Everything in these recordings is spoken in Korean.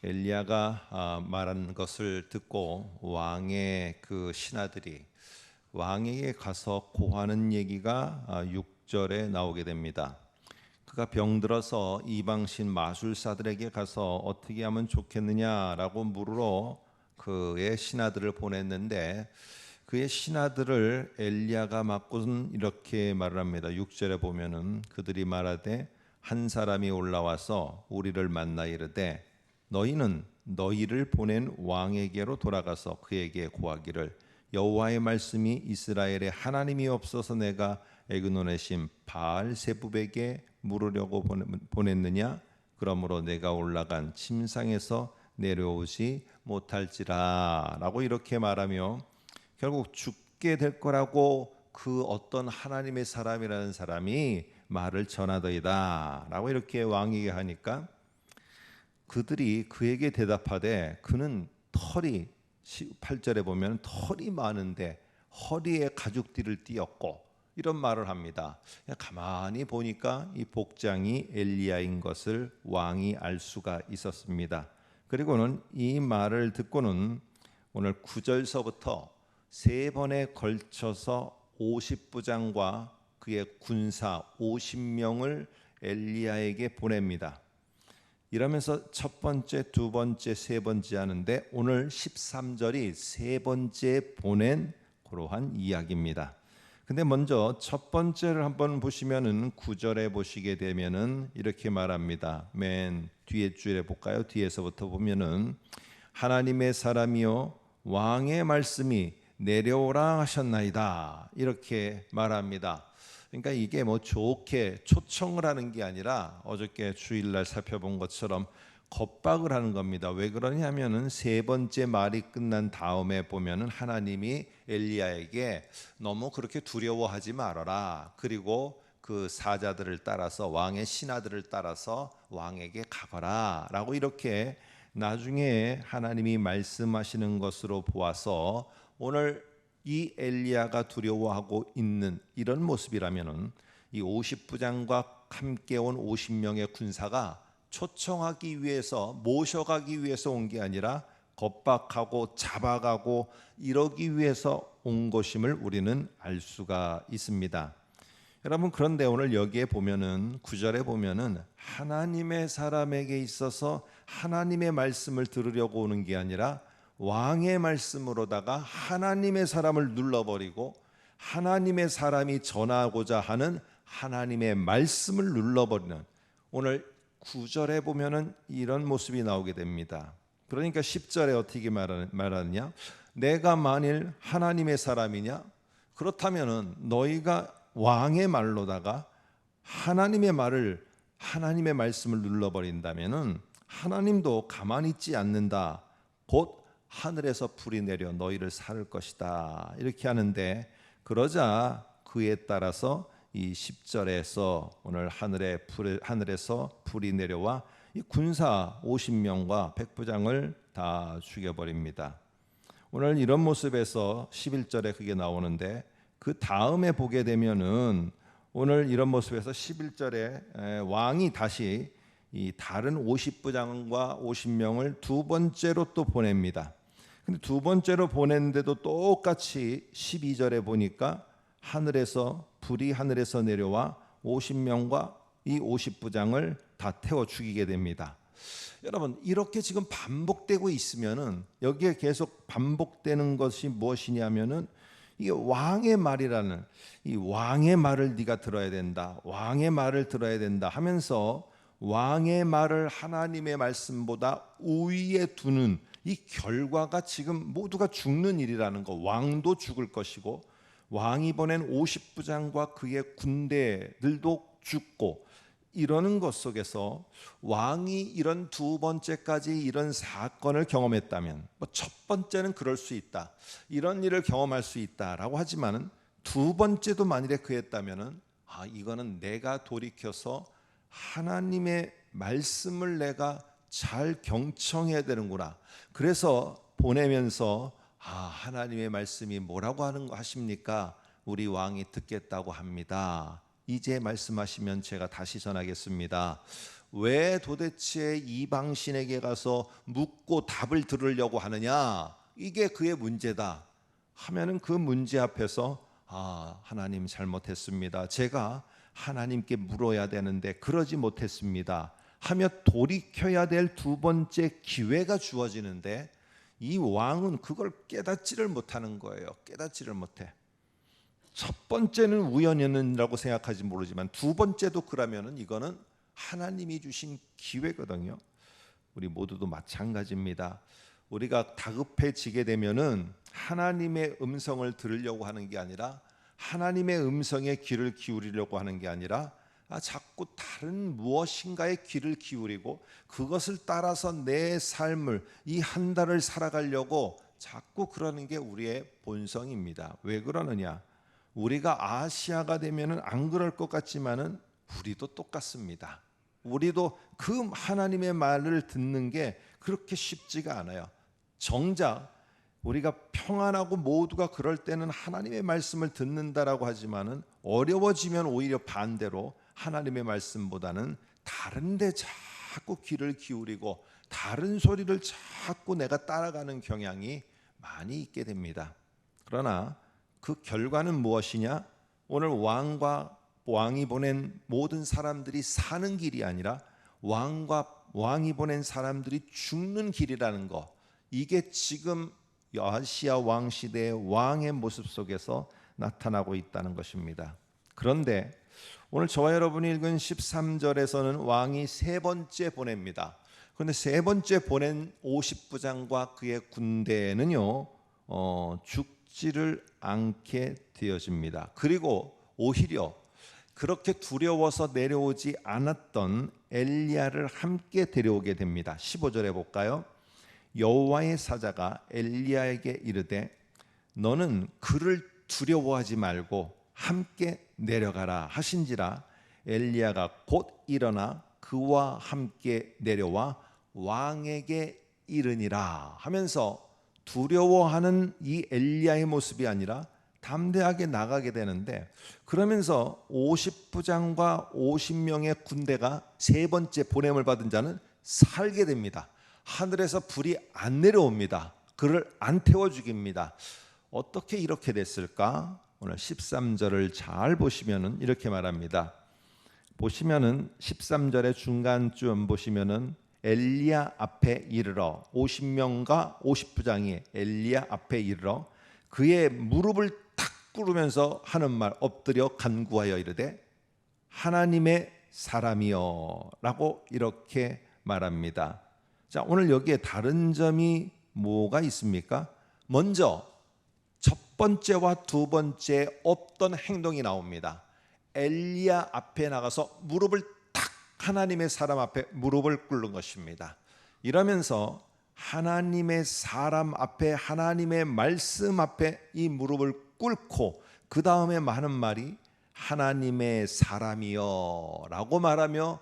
엘리야가 말한 것을 듣고 왕의 그 신하들이 왕에게 가서 고하는 얘기가 6절에 나오게 됩니다. 그가 병들어서 이방신 마술사들에게 가서 어떻게 하면 좋겠느냐라고 물으러 그의 신하들을 보냈는데, 그의 신하들을 엘리야가 맞고는 이렇게 말을 합니다. 6절에 보면은 그들이 말하되 한 사람이 올라와서 우리를 만나 이르되 너희는 너희를 보낸 왕에게로 돌아가서 그에게 고하기를 여호와의 말씀이 이스라엘의 하나님이 없어서 내가 에그논의 신 바알세붑에게 물으려고 보냈느냐? 그러므로 내가 올라간 침상에서 내려오지 못할지라 라고 이렇게 말하며, 결국 죽게 될 거라고 그 어떤 하나님의 사람이라는 사람이 말을 전하더이다 라고 이렇게 왕에게 하니까, 그들이 그에게 대답하되 그는 털이 8절에 보면 털이 많은데 허리에 가죽띠를 띠었고 이런 말을 합니다. 가만히 보니까 이 복장이 엘리야인 것을 왕이 알 수가 있었습니다. 그리고는 이 말을 듣고는 오늘 9절서부터 세 번에 걸쳐서 50부장과 그의 군사 50명을 엘리야에게 보냅니다. 이러면서 첫 번째, 두 번째, 세 번째 하는데 오늘 13절이 세 번째 보낸 그러한 이야기입니다. 근데 먼저 첫 번째를 한번 보시면은 9절에 보시게 되면은 이렇게 말합니다. 맨 뒤에 줄에 볼까요? 뒤에서부터 보면은 하나님의 사람이요 왕의 말씀이 내려오라 하셨나이다 이렇게 말합니다. 그러니까 이게 뭐 좋게 초청을 하는 게 아니라 어저께 주일날 살펴본 것처럼 겁박을 하는 겁니다. 왜 그러냐면은 세 번째 말이 끝난 다음에 보면은 하나님이 엘리야에게 너무 그렇게 두려워하지 말아라. 그리고 그 사자들을 따라서 왕의 신하들을 따라서 왕에게 가거라 라고 이렇게 나중에 하나님이 말씀하시는 것으로 보아서 오늘 이 엘리야가 두려워하고 있는 이런 모습이라면은 이 50부장과 함께 온 50명의 군사가 초청하기 위해서 모셔가기 위해서 온 게 아니라 겁박하고 잡아가고 이러기 위해서 온 것임을 우리는 알 수가 있습니다. 여러분, 그런데 오늘 여기에 보면은 9절에 보면은 하나님의 사람에게 있어서 하나님의 말씀을 들으려고 오는 게 아니라 왕의 말씀으로다가 하나님의 사람을 눌러버리고 하나님의 사람이 전하고자 하는 하나님의 말씀을 눌러버리는, 오늘 9절에 보면은 이런 모습이 나오게 됩니다. 그러니까 10절에 어떻게 말하느냐? 내가 만일 하나님의 사람이냐? 그렇다면은 너희가 왕의 말로다가 하나님의 말을, 하나님의 말씀을 눌러버린다면은 하나님도 가만히 있지 않는다. 곧 하늘에서 불이 내려 너희를 살을 것이다 이렇게 하는데, 그러자 그에 따라서 이 10절에서 오늘 하늘에서 불이 내려와 이 군사 50명과 백부장을 다 죽여버립니다. 오늘 이런 모습에서 11절에 그게 나오는데, 그 다음에 보게 되면은 오늘 이런 모습에서 11절에 왕이 다시 이 다른 50부장과 50명을 두 번째로 또 보냅니다. 근데 두 번째로 보냈는데도 똑같이 12절에 보니까 불이 하늘에서 내려와 50명과 이 50부장을 다 태워 죽이게 됩니다. 여러분, 이렇게 지금 반복되고 있으면은 여기에 계속 반복되는 것이 무엇이냐면은 이게 왕의 말이라는, 이 왕의 말을 네가 들어야 된다, 왕의 말을 들어야 된다 하면서 왕의 말을 하나님의 말씀보다 우위에 두는 이 결과가 지금 모두가 죽는 일이라는 거. 왕도 죽을 것이고 왕이 보낸 50부장과 그의 군대들도 죽고, 이러는 것 속에서 왕이 이런 두 번째까지 이런 사건을 경험했다면, 첫 번째는 그럴 수 있다, 이런 일을 경험할 수 있다라고 하지만은 두 번째도 만일에 그랬다면은 이거는 내가 돌이켜서 하나님의 말씀을 내가 잘 경청해야 되는구나. 그래서 보내면서 하나님의 말씀이 뭐라고 하십니까? 우리 왕이 듣겠다고 합니다. 이제 말씀하시면 제가 다시 전하겠습니다. 왜 도대체 이방신에게 가서 묻고 답을 들으려고 하느냐? 이게 그의 문제다 하면은 그 문제 앞에서 하나님 잘못했습니다. 제가 하나님께 물어야 되는데 그러지 못했습니다 하며 돌이켜야 될 두 번째 기회가 주어지는데 이 왕은 그걸 깨닫지를 못하는 거예요. 깨닫지를 못해. 첫 번째는 우연이라고 생각하지 모르지만 두 번째도 그러면은 이거는 하나님이 주신 기회거든요. 우리 모두도 마찬가지입니다. 우리가 다급해지게 되면은 하나님의 음성을 들으려고 하는 게 아니라 하나님의 음성에 귀를 기울이려고 하는 게 아니라 자꾸 다른 무엇인가에 귀를 기울이고 그것을 따라서 내 삶을 이 한 달을 살아가려고 자꾸 그러는 게 우리의 본성입니다. 왜 그러느냐? 우리가 아시아가 되면은 안 그럴 것 같지만은 우리도 똑같습니다. 우리도 그 하나님의 말을 듣는 게 그렇게 쉽지가 않아요. 정작 우리가 평안하고 모두가 그럴 때는 하나님의 말씀을 듣는다라고 하지만은 어려워지면 오히려 반대로 하나님의 말씀보다는 다른 데 자꾸 귀를 기울이고 다른 소리를 자꾸 내가 따라가는 경향이 많이 있게 됩니다. 그러나 그 결과는 무엇이냐? 오늘 왕이 보낸 모든 사람들이 사는 길이 아니라 왕이 보낸 사람들이 죽는 길이라는 거. 이게 지금 여하시야 왕 시대의 왕의 모습 속에서 나타나고 있다는 것입니다. 그런데 오늘 저와 여러분이 읽은 13절에서는 왕이 세 번째 보냅니다. 그런데 세 번째 보낸 50부장과 그의 군대는요 죽지를 않게 되어집니다. 그리고 오히려 그렇게 두려워서 내려오지 않았던 엘리야를 함께 데려오게 됩니다. 15절에 볼까요? 여호와의 사자가 엘리야에게 이르되 너는 그를 두려워하지 말고 함께 내려가라 하신지라 엘리야가 곧 일어나 그와 함께 내려와 왕에게 이르니라 하면서 두려워하는 이 엘리야의 모습이 아니라 담대하게 나가게 되는데 그러면서 50부장과 50명의 군대가 세 번째 보냄을 받은 자는 살게 됩니다. 하늘에서 불이 안 내려옵니다. 그를 안 태워 죽입니다. 어떻게 이렇게 됐을까? 오늘 13절을 잘 보시면은 이렇게 말합니다. 보시면은 13절의 중간쯤 보시면은 엘리야 앞에 이르러 50명과 50부장이 엘리야 앞에 이르러 그의 무릎을 탁 꿇으면서 하는 말 엎드려 간구하여 이르되 하나님의 사람이여 라고 이렇게 말합니다. 자, 오늘 여기에 다른 점이 뭐가 있습니까? 먼저 첫 번째와 두 번째 없던 행동이 나옵니다. 엘리야 앞에 나가서 무릎을 탁 하나님의 사람 앞에 무릎을 꿇는 것입니다. 이러면서 하나님의 사람 앞에 하나님의 말씀 앞에 이 무릎을 꿇고 그 다음에 하는 말이 하나님의 사람이여 라고 말하며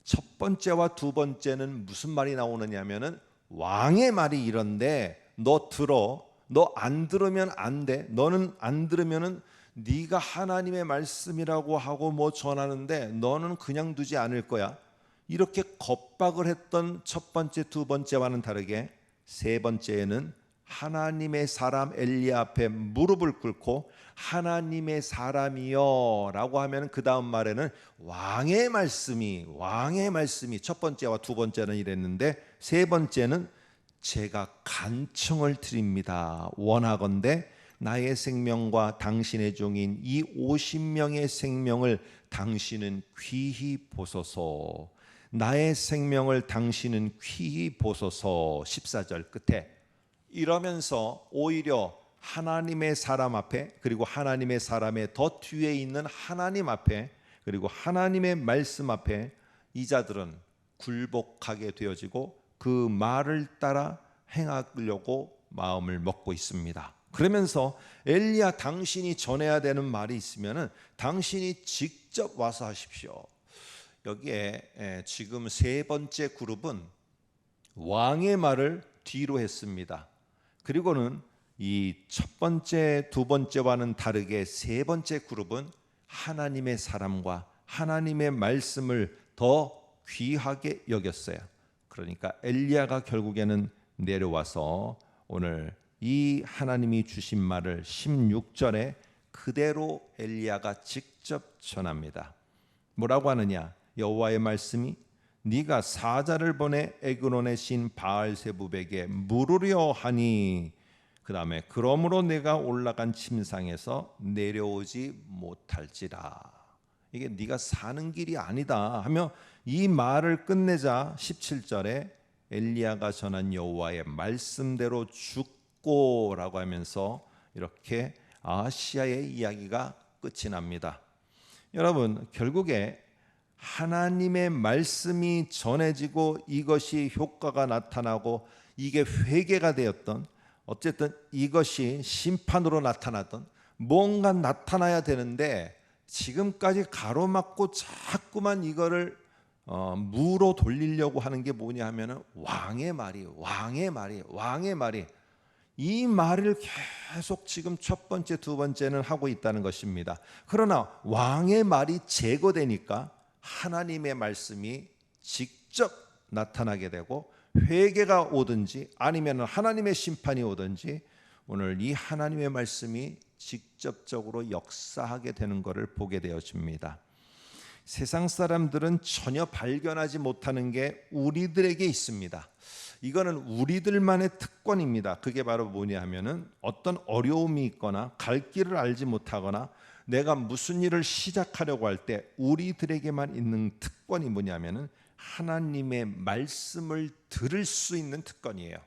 첫 번째와 두 번째는 무슨 말이 나오느냐면은 왕의 말이 이런데 너 들어. 너 안 들으면 안 돼. 너는 안 들으면은 네가 하나님의 말씀이라고 하고 뭐 전하는데 너는 그냥 두지 않을 거야. 이렇게 겁박을 했던 첫 번째, 두 번째와는 다르게 세 번째에는 하나님의 사람 엘리야 앞에 무릎을 꿇고 하나님의 사람이여 라고 하면 그 다음 말에는 왕의 말씀이 첫 번째와 두 번째는 이랬는데 세 번째는 제가 간청을 드립니다. 원하건대 나의 생명과 당신의 종인 이 50명의 생명을 당신은 귀히 보소서. 나의 생명을 당신은 귀히 보소서. 14절 끝에 이러면서 오히려 하나님의 사람 앞에 그리고 하나님의 사람의 더 뒤에 있는 하나님 앞에 그리고 하나님의 말씀 앞에 이 자들은 굴복하게 되어지고 그 말을 따라 행하려고 마음을 먹고 있습니다. 그러면서 엘리야 당신이 전해야 되는 말이 있으면은 당신이 직접 와서 하십시오. 여기에 지금 세 번째 그룹은 왕의 말을 뒤로 했습니다. 그리고는 이 첫 번째, 두 번째와는 다르게 세 번째 그룹은 하나님의 사람과 하나님의 말씀을 더 귀하게 여겼어요. 그러니까 엘리야가 결국에는 내려와서 오늘 이 하나님이 주신 말을 16절에 그대로 엘리야가 직접 전합니다. 뭐라고 하느냐? 여호와의 말씀이 네가 사자를 보내 에그론의 신 바알세붑에게 물으려 하니, 그 다음에 그러므로 내가 올라간 침상에서 내려오지 못할지라. 이게 네가 사는 길이 아니다 하며 이 말을 끝내자 17절에 엘리야가 전한 여호와의 말씀대로 죽고라고 하면서 이렇게 아하시야의 이야기가 끝이 납니다. 여러분, 결국에 하나님의 말씀이 전해지고 이것이 효과가 나타나고 이게 회개가 되었던, 어쨌든 이것이 심판으로 나타났던, 뭔가 나타나야 되는데 지금까지 가로막고 자꾸만 이거를 무로 돌리려고 하는 게 뭐냐 하면은 왕의 말이 이 말을 계속 지금 첫 번째, 두 번째는 하고 있다는 것입니다. 그러나 왕의 말이 제거되니까 하나님의 말씀이 직접 나타나게 되고 회개가 오든지 아니면 하나님의 심판이 오든지 오늘 이 하나님의 말씀이 직접적으로 역사하게 되는 것을 보게 되어집니다. 세상 사람들은 전혀 발견하지 못하는 게 우리들에게 있습니다. 이거는 우리들만의 특권입니다. 그게 바로 뭐냐 하면은 어떤 어려움이 있거나 갈 길을 알지 못하거나 내가 무슨 일을 시작하려고 할 때 우리들에게만 있는 특권이 뭐냐면은 하나님의 말씀을 들을 수 있는 특권이에요.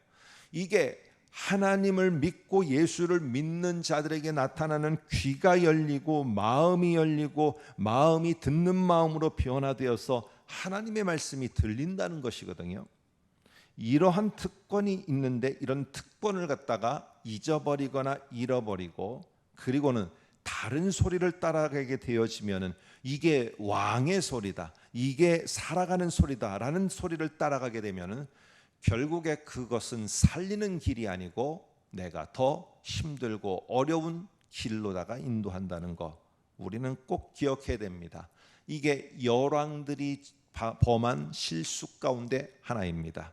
이게 하나님을 믿고 예수를 믿는 자들에게 나타나는 귀가 열리고 마음이 열리고 마음이 듣는 마음으로 변화되어서 하나님의 말씀이 들린다는 것이거든요. 이러한 특권이 있는데 이런 특권을 갖다가 잊어버리거나 잃어버리고 그리고는 다른 소리를 따라가게 되어지면은 이게 왕의 소리다, 이게 살아가는 소리다라는 소리를 따라가게 되면은 결국에 그것은 살리는 길이 아니고 내가 더 힘들고 어려운 길로다가 인도한다는 것, 우리는 꼭 기억해야 됩니다. 이게 열왕들이 범한 실수 가운데 하나입니다.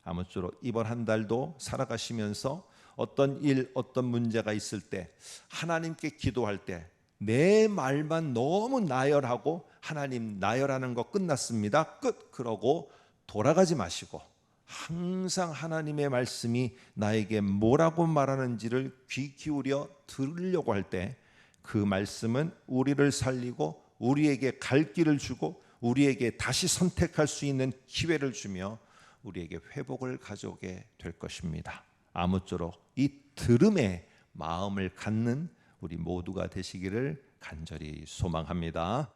아무쪼록 이번 한 달도 살아가시면서 어떤 일, 어떤 문제가 있을 때 하나님께 기도할 때 내 말만 너무 나열하고 하나님 나열하는 거 끝났습니다, 끝, 그러고 돌아가지 마시고 항상 하나님의 말씀이 나에게 뭐라고 말하는지를 귀 기울여 들으려고 할 때 그 말씀은 우리를 살리고 우리에게 갈 길을 주고 우리에게 다시 선택할 수 있는 기회를 주며 우리에게 회복을 가져오게 될 것입니다. 아무쪼록 이 들음에 마음을 갖는 우리 모두가 되시기를 간절히 소망합니다.